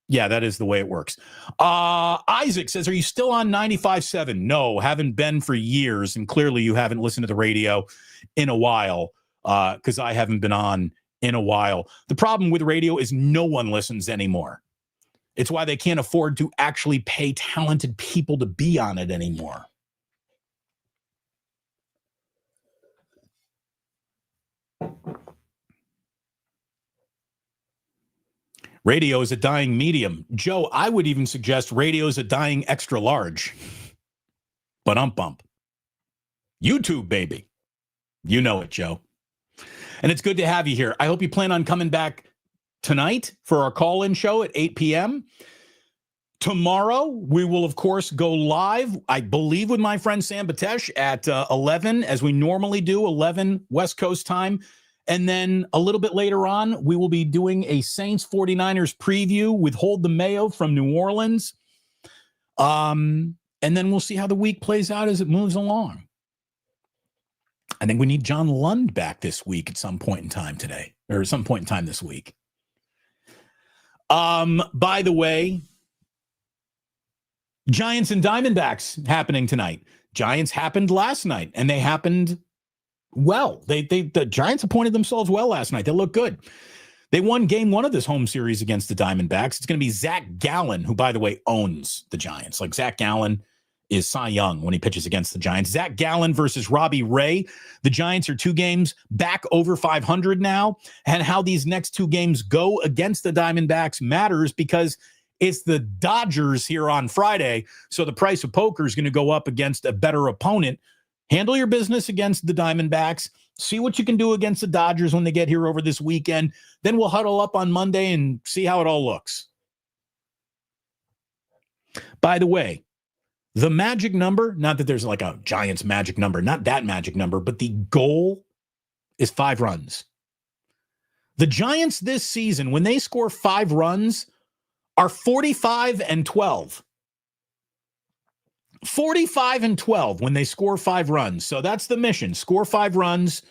Yeah, that is the way it works. Isaac says, are you still on 95.7? No, haven't been for years. And clearly you haven't listened to the radio in a while because I haven't been on in a while. The problem with radio is no one listens anymore. It's why they can't afford to actually pay talented people to be on it anymore. Radio is a dying medium. Joe, I would even suggest radio is a dying extra large. Bump. YouTube, baby. You know it, Joe. And it's good to have you here. I hope you plan on coming back tonight for our call-in show at 8 p.m. Tomorrow, we will, of course, go live, I believe, with my friend Sam Batesh at 11, as we normally do, 11 West Coast time. And then a little bit later on, we will be doing a Saints 49ers preview with Hold the Mayo from New Orleans. And then we'll see how the week plays out as it moves along. I think we need John Lund back this week at some point in time today, or some point in time this week. By the way, Giants and Diamondbacks happening tonight. Giants happened last night, and they happened well. The Giants appointed themselves well last night. They look good. They won game one of this home series against the Diamondbacks. It's going to be Zach Gallen, who, by the way, owns the Giants. Like, Zach Gallen is Cy Young when he pitches against the Giants. Zach Gallen versus Robbie Ray. The Giants are 2 games back over 500 now. And how these next 2 games go against the Diamondbacks matters because it's the Dodgers here on Friday. So the price of poker is going to go up against a better opponent. Handle your business against the Diamondbacks. See what you can do against the Dodgers when they get here over this weekend. Then we'll huddle up on Monday and see how it all looks. By the way, the magic number, not that there's like a Giants magic number, not that magic number, but the goal is 5 runs. The Giants this season, when they score 5 runs, are 45-12. 45-12 when they score 5 runs. So that's the mission. Score 5 runs.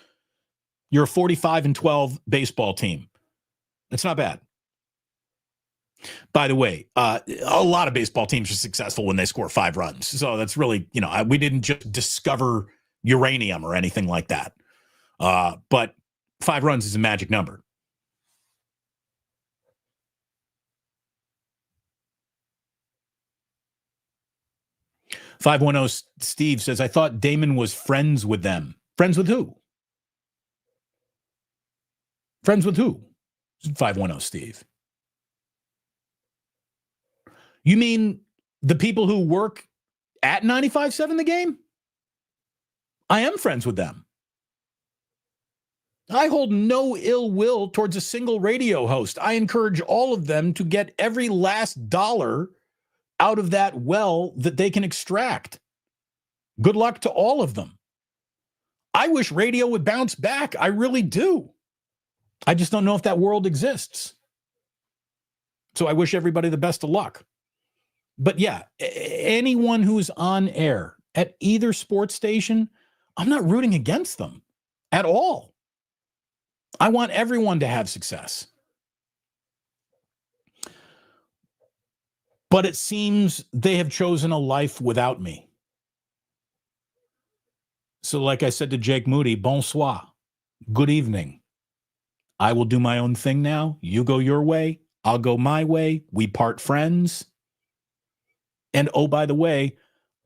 You're a 45-12 baseball team. That's not bad. By the way, a lot of baseball teams are successful when they score 5 runs. So that's really, we didn't just discover uranium or anything like that. But 5 runs is a magic number. .510 Steve says, I thought Damon was friends with them. Friends with who? Friends with who? 510 Steve. You mean the people who work at 95.7 The Game? I am friends with them. I hold no ill will towards a single radio host. I encourage all of them to get every last dollar out of that well that they can extract. Good luck to all of them. I wish radio would bounce back. I really do. I just don't know if that world exists. So I wish everybody the best of luck. But yeah, anyone who's on air at either sports station, I'm not rooting against them at all. I want everyone to have success. But it seems they have chosen a life without me. So like I said to Jake Moody, bonsoir, good evening. I will do my own thing now. You go your way. I'll go my way. We part friends. And oh, by the way,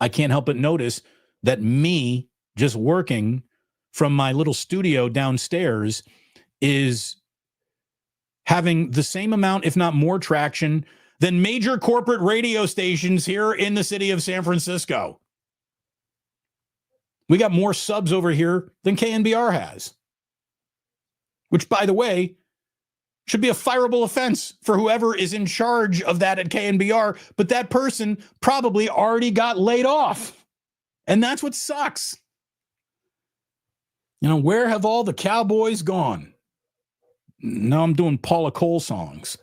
I can't help but notice that me just working from my little studio downstairs is having the same amount, if not more traction than major corporate radio stations here in the city of San Francisco. We got more subs over here than KNBR has. Which, by the way, should be a fireable offense for whoever is in charge of that at KNBR, but that person probably already got laid off. And that's what sucks. Where have all the cowboys gone? Now I'm doing Paula Cole songs.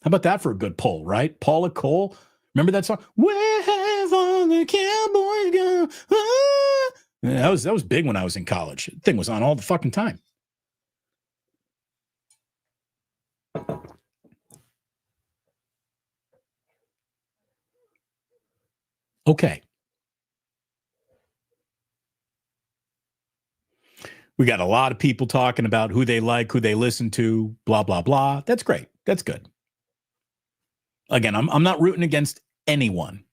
How about that for a good pull, right? Paula Cole. Remember that song? Where have all the cowboys gone? Ah. Yeah, that was big when I was in college. The thing was on all the fucking time. Okay. We got a lot of people talking about who they like, who they listen to, blah, blah, blah. That's great. That's good. Again, I'm not rooting against anyone.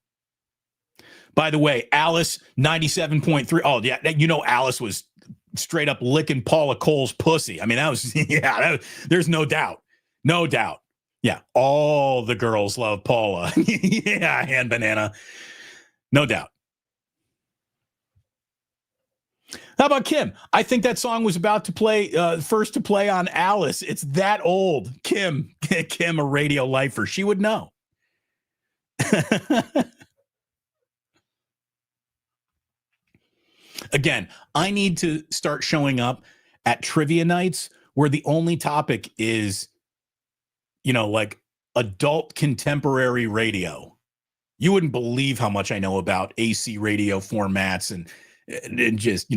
By the way, Alice, 97.3. Oh, yeah. Alice was straight up licking Paula Cole's pussy. I mean, that was, there's no doubt. No doubt. Yeah. All the girls love Paula. Yeah, hand banana. No doubt. How about Kim? I think that song was about to play, first to play on Alice. It's that old. Kim, a radio lifer. She would know. Again, I need to start showing up at trivia nights where the only topic is, like adult contemporary radio. You wouldn't believe how much I know about AC radio formats and just,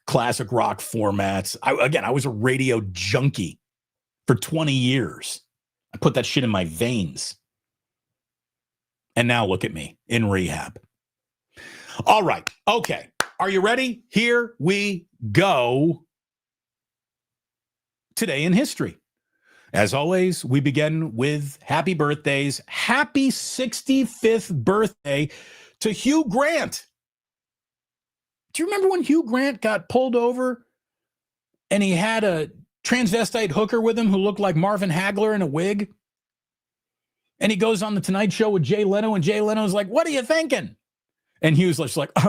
classic rock formats. I was a radio junkie for 20 years. I put that shit in my veins. And now look at me in rehab. All right. Okay. Are you ready? Here we go. Today in history. As always, we begin with happy birthdays. Happy 65th birthday to Hugh Grant. Do you remember when Hugh Grant got pulled over and he had a transvestite hooker with him who looked like Marvin Hagler in a wig? And he goes on the Tonight Show with Jay Leno, and Jay Leno's like, "What are you thinking?" And he was just like, and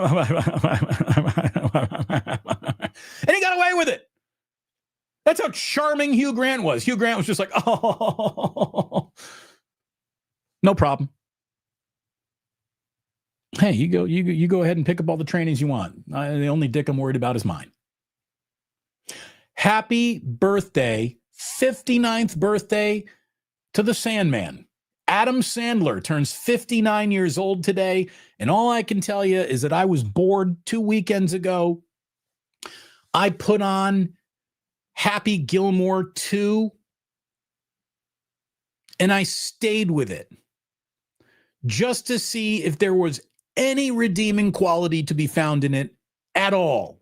he got away with it. That's how charming Hugh Grant was. Hugh Grant was just like, "Oh, no problem. Hey, you go ahead and pick up all the trainings you want. The only dick I'm worried about is mine." Happy birthday, 59th birthday to the Sandman. Adam Sandler turns 59 years old today, and all I can tell you is that I was bored 2 weekends ago. I put on Happy Gilmore 2, and I stayed with it just to see if there was any redeeming quality to be found in it at all.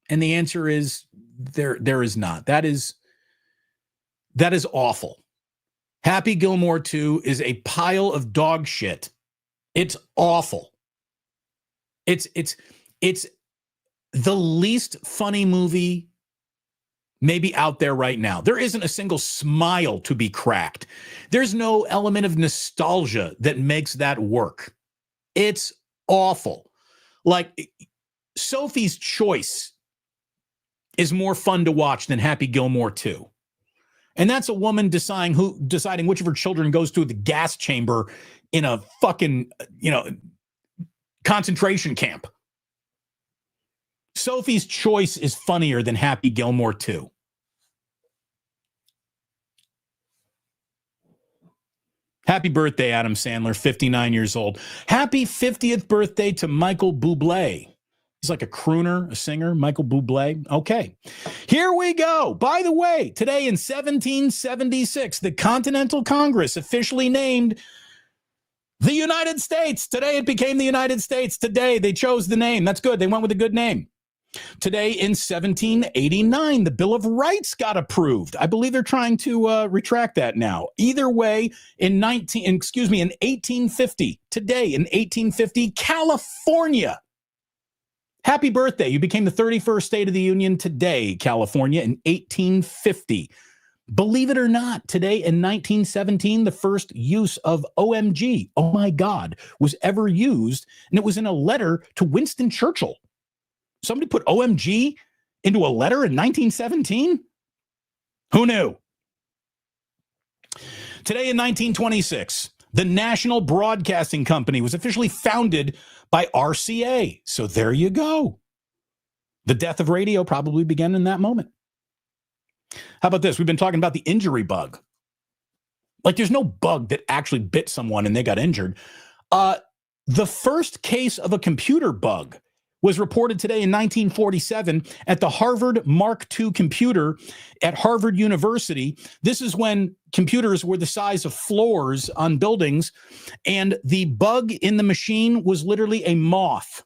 And the answer is there is not. That is awful. Happy Gilmore 2 is a pile of dog shit. It's awful. It's the least funny movie maybe out there right now. There isn't a single smile to be cracked. There's no element of nostalgia that makes that work. It's awful. Like, Sophie's Choice is more fun to watch than Happy Gilmore 2. And that's a woman deciding which of her children goes to the gas chamber in a fucking, concentration camp. Sophie's Choice is funnier than Happy Gilmore 2. Happy birthday, Adam Sandler, 59 years old. Happy 50th birthday to Michael Bublé. He's like a crooner, a singer, Michael Bublé. Okay, here we go. By the way, today in 1776, the Continental Congress officially named the United States. Today it became the United States. Today they chose the name. That's good. They went with a good name. Today in 1789, the Bill of Rights got approved. I believe they're trying to retract that now. Either way, in 1850, today in 1850, California. Happy birthday. You became the 31st state of the union today, California, in 1850. Believe it or not, today in 1917, the first use of OMG, oh my God, was ever used, and it was in a letter to Winston Churchill. Somebody put OMG into a letter in 1917? Who knew? Today in 1926, the National Broadcasting Company was officially founded by RCA. So there you go. The death of radio probably began in that moment. How about this? We've been talking about the injury bug. Like, there's no bug that actually bit someone and they got injured. The first case of a computer bug was reported today in 1947 at the Harvard Mark II computer at Harvard University. This is when computers were the size of floors on buildings, and the bug in the machine was literally a moth.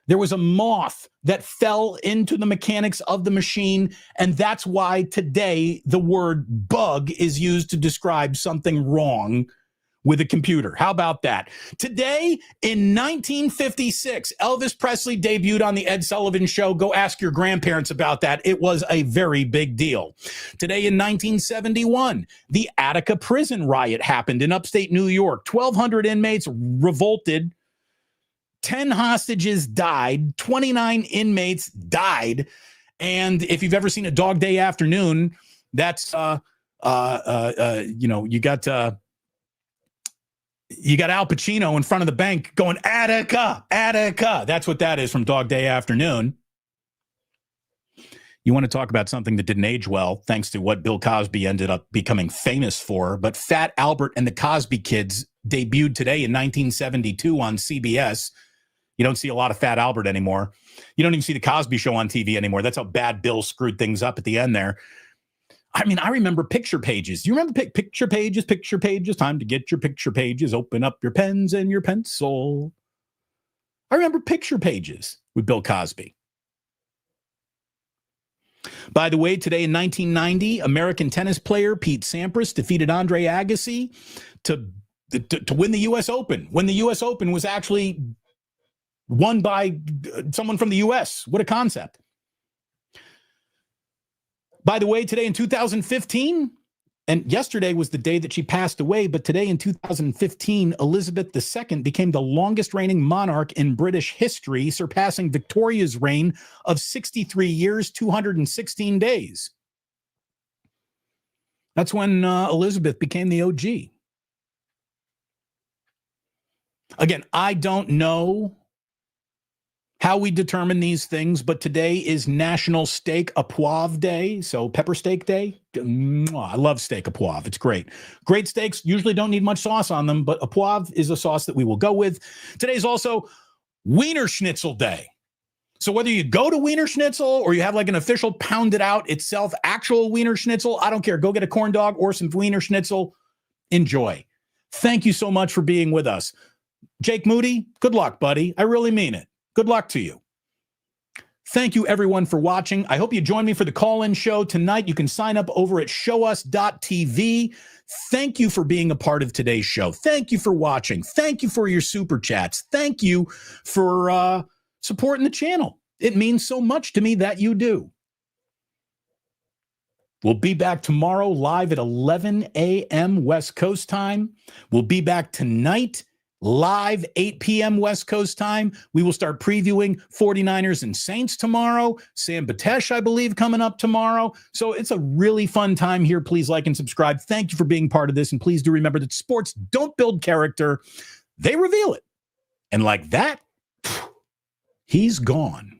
There was a moth that fell into the mechanics of the machine, and that's why today the word bug is used to describe something wrong with a computer. How about that? Today, in 1956, Elvis Presley debuted on the Ed Sullivan Show. Go ask your grandparents about that. It was a very big deal. Today, in 1971, the Attica prison riot happened in upstate New York. 1,200 inmates revolted. 10 hostages died. 29 inmates died. And if you've ever seen A Dog Day Afternoon, that's, you got Al Pacino in front of the bank going, Attica, Attica. That's what that is from Dog Day Afternoon. You want to talk about something that didn't age well, thanks to what Bill Cosby ended up becoming famous for. But Fat Albert and the Cosby Kids debuted today in 1972 on CBS. You don't see a lot of Fat Albert anymore. You don't even see the Cosby Show on TV anymore. That's how bad Bill screwed things up at the end there. I mean, I remember picture pages. Do you remember picture pages? Picture pages. Time to get your picture pages. Open up your pens and your pencil. I remember picture pages with Bill Cosby. By the way, today in 1990, American tennis player Pete Sampras defeated Andre Agassi to win the U.S. Open, when the U.S. Open was actually won by someone from the U.S. What a concept. By the way, today in 2015, and yesterday was the day that she passed away, but today in 2015, Elizabeth II became the longest reigning monarch in British history, surpassing Victoria's reign of 63 years, 216 days. That's when Elizabeth became the OG. Again, I don't know how we determine these things, but today is National Steak au Poivre Day, so pepper steak day. I love steak au poivre. It's great. Great steaks usually don't need much sauce on them, but au poivre is a sauce that we will go with. Today is also Wiener Schnitzel Day. So whether you go to Wiener Schnitzel or you have like an official pounded out itself, actual Wiener Schnitzel, I don't care. Go get a corn dog or some Wiener Schnitzel. Enjoy. Thank you so much for being with us. Jake Moody, good luck, buddy. I really mean it. Good luck to you. Thank you, everyone, for watching. I hope you join me for the call-in show tonight. You can sign up over at showus.tv. Thank you for being a part of today's show. Thank you for watching. Thank you for your super chats. Thank you for supporting the channel. It means so much to me that you do. We'll be back tomorrow live at 11 a.m. West Coast time. We'll be back tonight live 8 p.m. West Coast time. We will start previewing 49ers and Saints tomorrow. Sam Batesh, I believe, coming up tomorrow. So it's a really fun time here. Please like and subscribe. Thank you for being part of this. And please do remember that sports don't build character. They reveal it. And like that, he's gone.